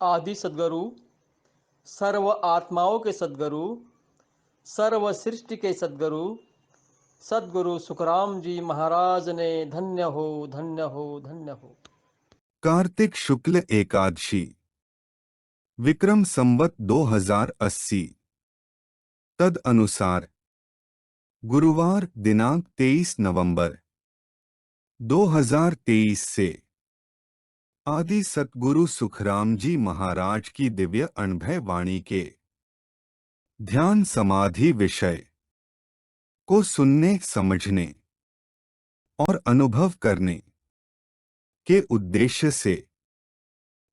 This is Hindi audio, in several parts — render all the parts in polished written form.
आदि सद्गुरु, सर्व आत्माओं के सद्गुरु, सर्व सृष्टि के सद्गुरु, सद्गुरु सुखराम जी महाराज ने धन्य हो, धन्य हो, धन्य हो। कार्तिक शुक्ल एकादशी, विक्रम संवत 2080, तद अनुसार गुरुवार दिनांक 23 नवंबर 2023 से आदि सतगुरु सुखराम जी महाराज की दिव्य अनुभव वाणी के ध्यान समाधि विषय को सुनने, समझने और अनुभव करने के उद्देश्य से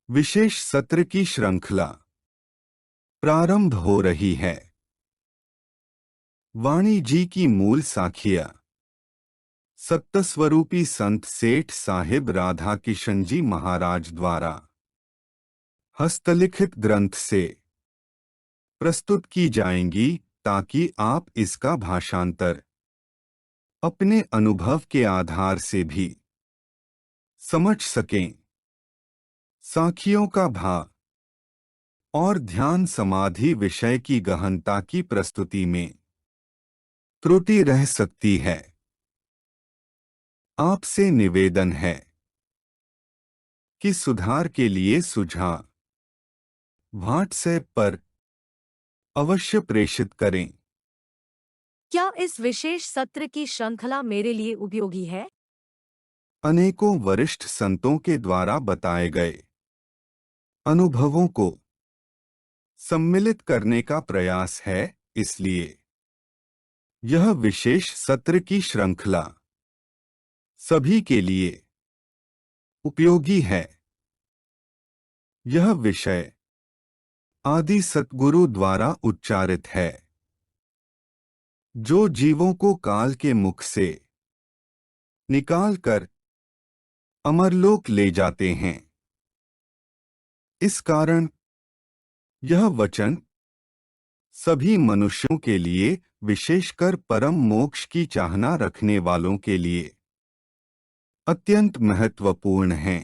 विशेष सत्र की श्रृंखला प्रारंभ हो रही है। वाणी जी की मूल साखिया सत्तस्वरूपी संत सेठ साहिब राधा किशन जी महाराज द्वारा हस्तलिखित ग्रंथ से प्रस्तुत की जाएंगी ताकि आप इसका भाषांतर अपने अनुभव के आधार से भी समझ सकें। साखियों का भाव और ध्यान समाधि विषय की गहनता की प्रस्तुति में त्रुटि रह सकती है। आपसे निवेदन है कि सुधार के लिए सुझाव व्हाट्सएप पर अवश्य प्रेषित करें। क्या इस विशेष सत्र की श्रृंखला मेरे लिए उपयोगी है? अनेकों वरिष्ठ संतों के द्वारा बताए गए अनुभवों को सम्मिलित करने का प्रयास है, इसलिए यह विशेष सत्र की श्रृंखला सभी के लिए उपयोगी है। यह विषय आदि सतगुरु द्वारा उच्चारित है, जो जीवों को काल के मुख से निकाल कर अमरलोक ले जाते हैं। इस कारण यह वचन सभी मनुष्यों के लिए, विशेषकर परम मोक्ष की चाहना रखने वालों के लिए अत्यंत महत्वपूर्ण है।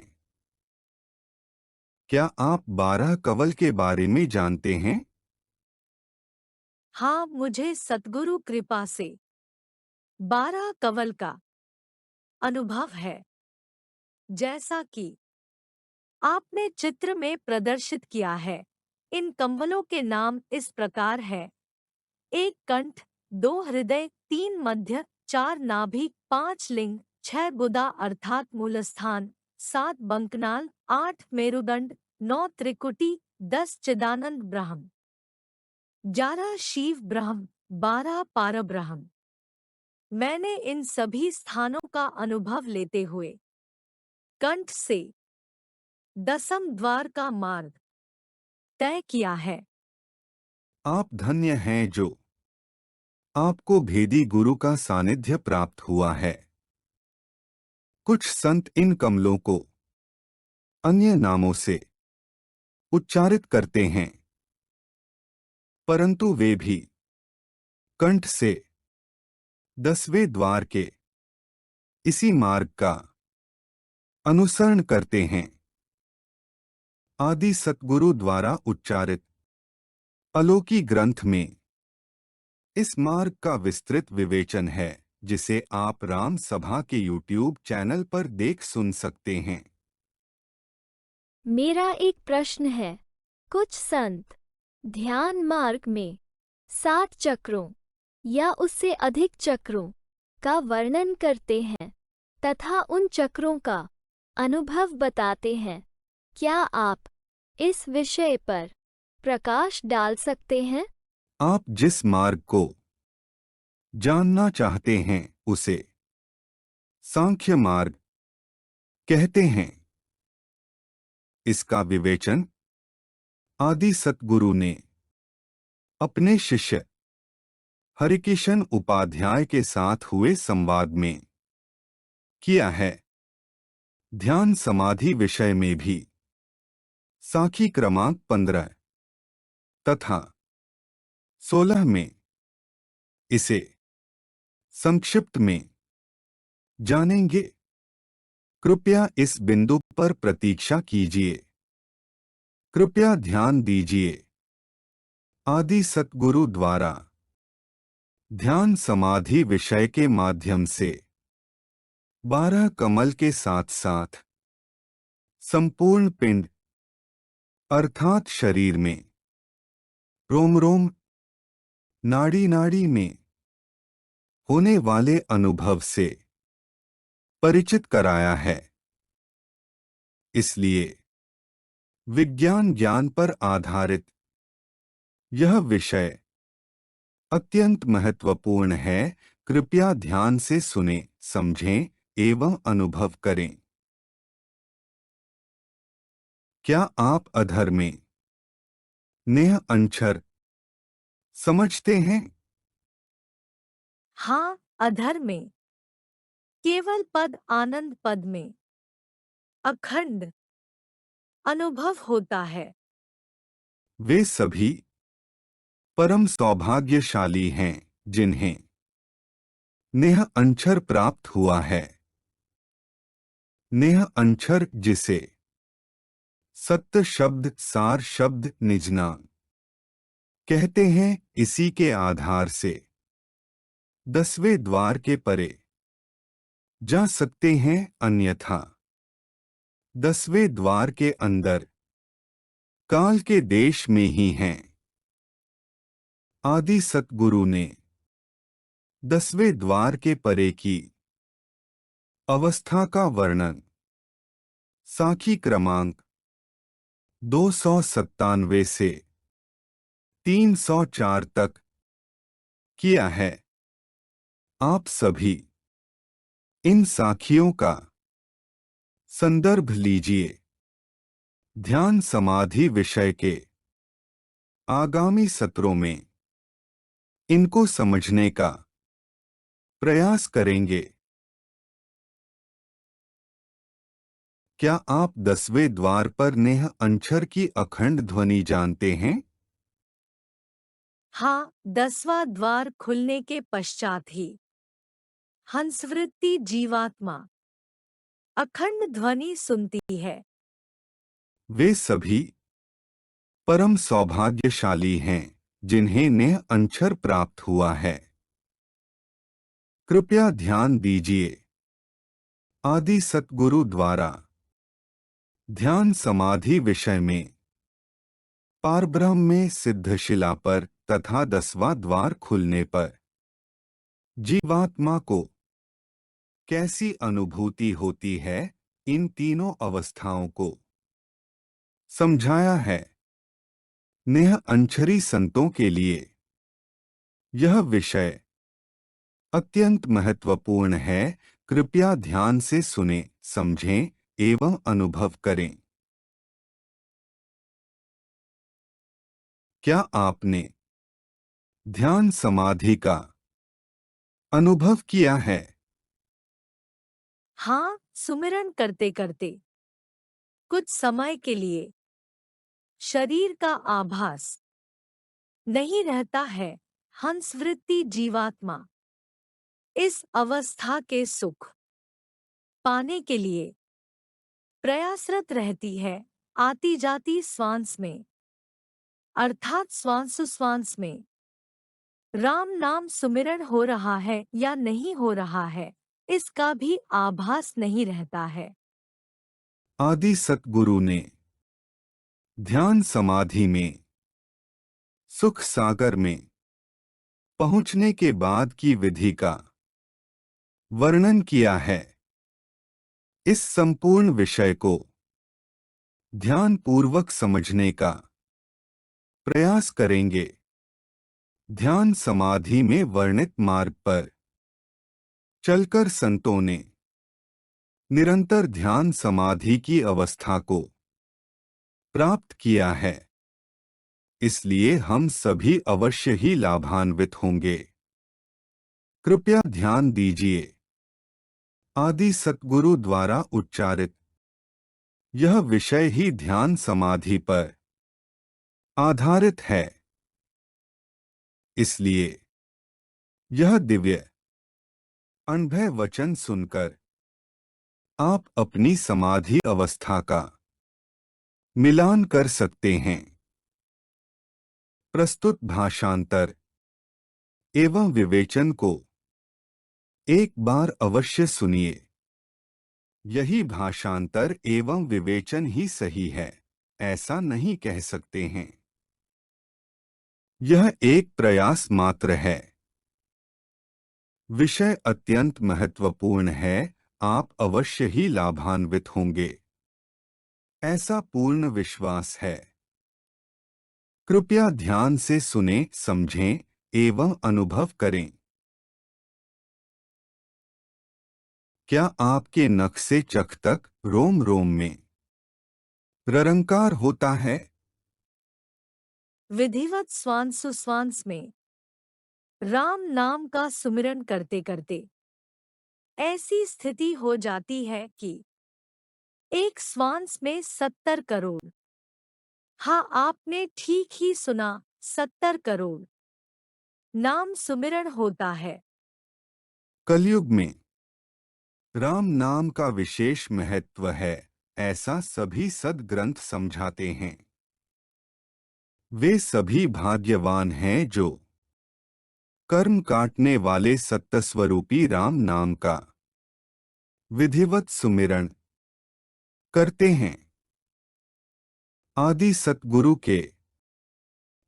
क्या आप 12 कवल के बारे में जानते हैं? हाँ, मुझे सतगुरु कृपा से 12 कवल का अनुभव है। जैसा कि आपने चित्र में प्रदर्शित किया है, इन कंवलों के नाम इस प्रकार है: 1 कंठ, 2 हृदय, 3 मध्य, 4 नाभि, 5 लिंग, 6 गुदा अर्थात मूलस्थान, 7 बंकनाल, 8 मेरुदंड, 9 त्रिकुटी, 10 चिदानंद ब्रह्म, 11 शिव ब्रह्म, 12 पारब्रह्म। मैंने इन सभी स्थानों का अनुभव लेते हुए कंठ से 10वें द्वार का मार्ग तय किया है। आप धन्य हैं जो आपको भेदी गुरु का सानिध्य प्राप्त हुआ है। कुछ संत इन कमलों को अन्य नामों से उच्चारित करते हैं, परंतु वे भी कंठ से 10वें द्वार के इसी मार्ग का अनुसरण करते हैं। आदि सतगुरु द्वारा उच्चारित अलौकिक ग्रंथ में इस मार्ग का विस्तृत विवेचन है, जिसे आप राम सभा के YouTube चैनल पर देख सुन सकते हैं। मेरा एक प्रश्न है। कुछ संत ध्यान मार्ग में 7 चक्रों या उससे अधिक चक्रों का वर्णन करते हैं तथा उन चक्रों का अनुभव बताते हैं। क्या आप इस विषय पर प्रकाश डाल सकते हैं? आप जिस मार्ग को जानना चाहते हैं उसे सांख्य मार्ग कहते हैं। इसका विवेचन आदि सतगुरु ने अपने शिष्य हरिकिशन उपाध्याय के साथ हुए संवाद में किया है। ध्यान समाधि विषय में भी साखी क्रमांक 15 तथा 16 में इसे संक्षिप्त में जानेंगे। कृपया इस बिंदु पर प्रतीक्षा कीजिए। कृपया ध्यान दीजिए। आदि सतगुरु द्वारा ध्यान समाधि विषय के माध्यम से 12 कमल के साथ साथ संपूर्ण पिंड अर्थात शरीर में, रोम रोम, नाड़ी नाड़ी में होने वाले अनुभव से परिचित कराया है। इसलिए विज्ञान ज्ञान पर आधारित यह विषय अत्यंत महत्वपूर्ण है। कृपया ध्यान से सुनें, समझें एवं अनुभव करें। क्या आप अधर में नेह अंचर समझते हैं? हाँ, अधर में, केवल पद आनंद पद में अखंड अनुभव होता है। वे सभी परम सौभाग्यशाली हैं जिन्हें नेह अंचर प्राप्त हुआ है। नेह अंचर जिसे सत्य शब्द, सार शब्द, निजना कहते हैं, इसी के आधार से 10वें द्वार के परे जा सकते हैं, अन्यथा 10वें द्वार के अंदर काल के देश में ही हैं। आदि सतगुरु ने 10वें द्वार के परे की अवस्था का वर्णन साखी क्रमांक 297 से 304 तक किया है। आप सभी इन साखियों का संदर्भ लीजिए। ध्यान समाधि विषय के आगामी सत्रों में इनको समझने का प्रयास करेंगे। क्या आप 10वें द्वार पर नेह अंचर की अखंड ध्वनि जानते हैं? हाँ, 10वां द्वार खुलने के पश्चात ही हंसवृत्ति जीवात्मा अखंड ध्वनि सुनती है। वे सभी परम सौभाग्यशाली हैं जिन्हें नेह अंचर प्राप्त हुआ है। कृपया ध्यान दीजिए। आदि सतगुरु द्वारा ध्यान समाधि विषय में पारब्रह्म में सिद्धशिला पर तथा 10वां द्वार खुलने पर जीवात्मा को कैसी अनुभूति होती है, इन तीनों अवस्थाओं को समझाया है। नेह अंचरी संतों के लिए यह विषय अत्यंत महत्वपूर्ण है। कृपया ध्यान से सुनें, समझें एवं अनुभव करें। क्या आपने ध्यान समाधि का अनुभव किया है? हाँ, सुमिरन करते करते कुछ समय के लिए शरीर का आभास नहीं रहता है। हंसवृत्ति जीवात्मा इस अवस्था के सुख पाने के लिए प्रयासरत रहती है। आती जाती श्वास में अर्थात श्वासोश्वास में राम नाम सुमिरन हो रहा है या नहीं हो रहा है, इसका भी आभास नहीं रहता है। आदि सतगुरु ने ध्यान समाधि में सुख सागर में पहुंचने के बाद की विधि का वर्णन किया है। इस संपूर्ण विषय को ध्यान पूर्वक समझने का प्रयास करेंगे। ध्यान समाधि में वर्णित मार्ग पर चलकर संतों ने निरंतर ध्यान समाधि की अवस्था को प्राप्त किया है। इसलिए हम सभी अवश्य ही लाभान्वित होंगे। कृपया ध्यान दीजिए। आदि सतगुरु द्वारा उच्चारित यह विषय ही ध्यान समाधि पर आधारित है। इसलिए यह दिव्य अनभय वचन सुनकर आप अपनी समाधि अवस्था का मिलान कर सकते हैं। प्रस्तुत भाषांतर एवं विवेचन को एक बार अवश्य सुनिए। यही भाषांतर एवं विवेचन ही सही है, ऐसा नहीं कह सकते हैं। यह एक प्रयास मात्र है। विषय अत्यंत महत्वपूर्ण है, आप अवश्य ही लाभान्वित होंगे, ऐसा पूर्ण विश्वास है। कृपया ध्यान से सुनें, समझें एवं अनुभव करें। क्या आपके नख से चख तक रोम रोम में ररंकार होता है? विधिवत श्वास सुश्वास में राम नाम का सुमिरन करते करते ऐसी स्थिति हो जाती है कि एक श्वास में 70 करोड़, हाँ आपने ठीक ही सुना, 70 करोड़ नाम सुमिरन होता है। कलयुग में राम नाम का विशेष महत्व है, ऐसा सभी सद्ग्रंथ समझाते हैं। वे सभी भाग्यवान हैं जो कर्म काटने वाले सत्तस्वरूपी राम नाम का विधिवत सुमिरन करते हैं। आदि सतगुरु के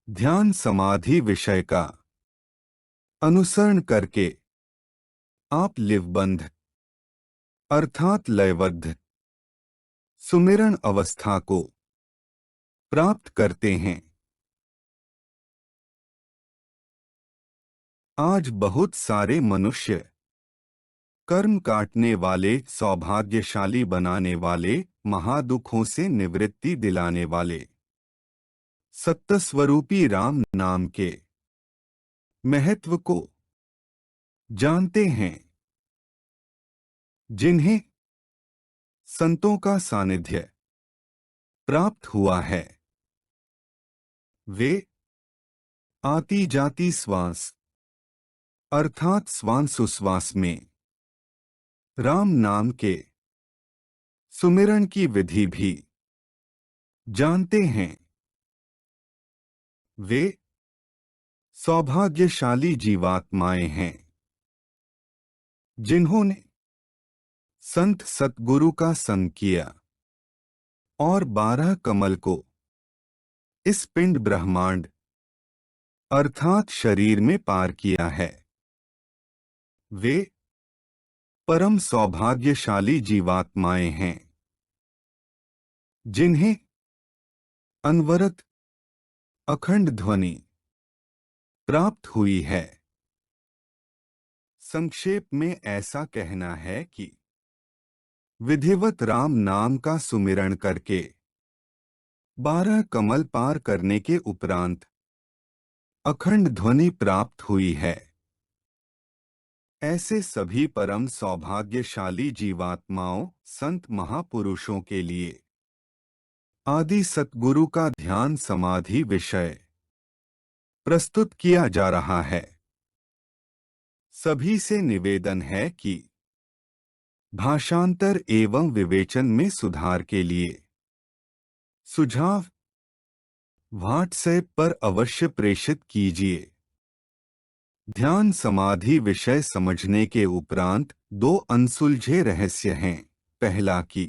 ध्यान समाधि विषय का अनुसरण करके आप लिवबंध अर्थात लयबद्ध सुमिरन अवस्था को प्राप्त करते हैं। आज बहुत सारे मनुष्य कर्म काटने वाले, सौभाग्यशाली बनाने वाले, महादुखों से निवृत्ति दिलाने वाले सत्तस्वरूपी राम नाम के महत्व को जानते हैं। जिन्हें संतों का सानिध्य प्राप्त हुआ है, वे आती जाती श्वास अर्थात श्वासोश्वास में राम नाम के सुमिरन की विधि भी जानते हैं। वे सौभाग्यशाली जीवात्माएं हैं जिन्होंने संत सतगुरु का संग किया और 12 कमल को इस पिंड ब्रह्मांड अर्थात शरीर में पार किया है। वे परम सौभाग्यशाली जीवात्माएं हैं जिन्हें अनवरत अखंड ध्वनि प्राप्त हुई है। संक्षेप में ऐसा कहना है कि विधिवत राम नाम का सुमिरन करके 12 कमल पार करने के उपरांत अखंड ध्वनि प्राप्त हुई है। ऐसे सभी परम सौभाग्यशाली जीवात्माओं, संत महापुरुषों के लिए आदि सतगुरु का ध्यान समाधि विषय प्रस्तुत किया जा रहा है। सभी से निवेदन है कि भाषांतर एवं विवेचन में सुधार के लिए सुझाव व्हाट्सएप पर अवश्य प्रेषित कीजिए। ध्यान समाधि विषय समझने के उपरांत 2 अनसुलझे रहस्य हैं। पहला कि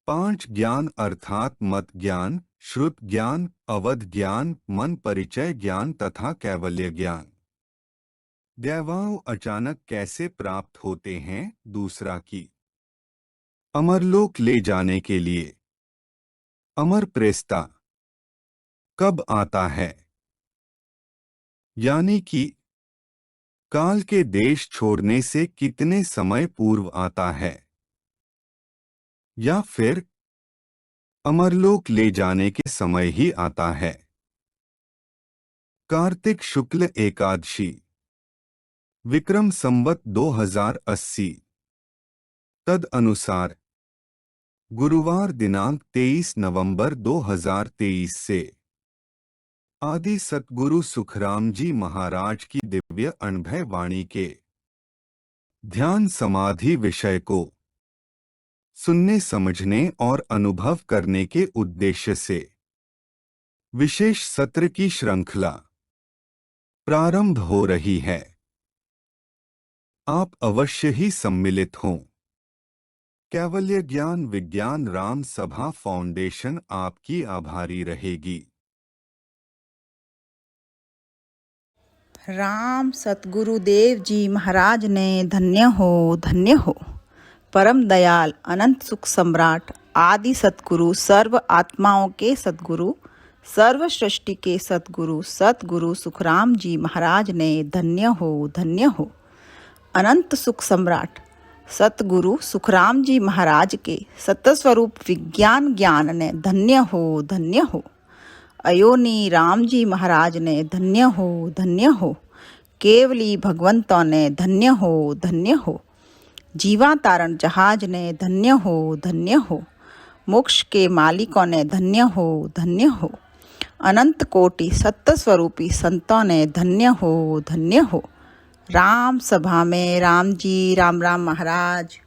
5 ज्ञान अर्थात मत ज्ञान, श्रुत ज्ञान, अवध ज्ञान, मन परिचय ज्ञान तथा कैवल्य ज्ञान दैवाओं अचानक कैसे प्राप्त होते हैं। दूसरा कि अमरलोक ले जाने के लिए अमर प्रेस्ता कब आता है, यानी कि काल के देश छोड़ने से कितने समय पूर्व आता है, या फिर अमरलोक ले जाने के समय ही आता है। कार्तिक शुक्ल एकादशी विक्रम संवत 2080 तद अनुसार गुरुवार दिनांक 23 नवंबर 2023 से आदि सतगुरु सुखराम जी महाराज की दिव्य अनुभव वाणी के ध्यान समाधि विषय को सुनने, समझने और अनुभव करने के उद्देश्य से विशेष सत्र की श्रृंखला प्रारंभ हो रही है। आप अवश्य ही सम्मिलित हों। कैवल्य ज्ञान विज्ञान राम सभा फाउंडेशन आपकी आभारी रहेगी। राम सतगुरुदेव जी महाराज ने धन्य हो। परम दयाल अनंत सुख सम्राट आदि सतगुरु सर्व आत्माओं के सतगुरु सर्व सृष्टि के सतगुरु सतगुरु सुखराम जी महाराज ने धन्य हो। अनंत सुख सम्राट सतगुरु सुखराम जी महाराज के सतस्वरूप विज्ञान ज्ञान ने धन्य हो। अयोनी राम जी महाराज ने धन्य हो। केवली भगवंतों ने धन्य हो। जीवातारण जहाज ने धन्य हो। मोक्ष के मालिकों ने धन्य हो। अनंत कोटि सत्य स्वरूपी संतों ने धन्य हो। राम सभा में राम जी राम महाराज।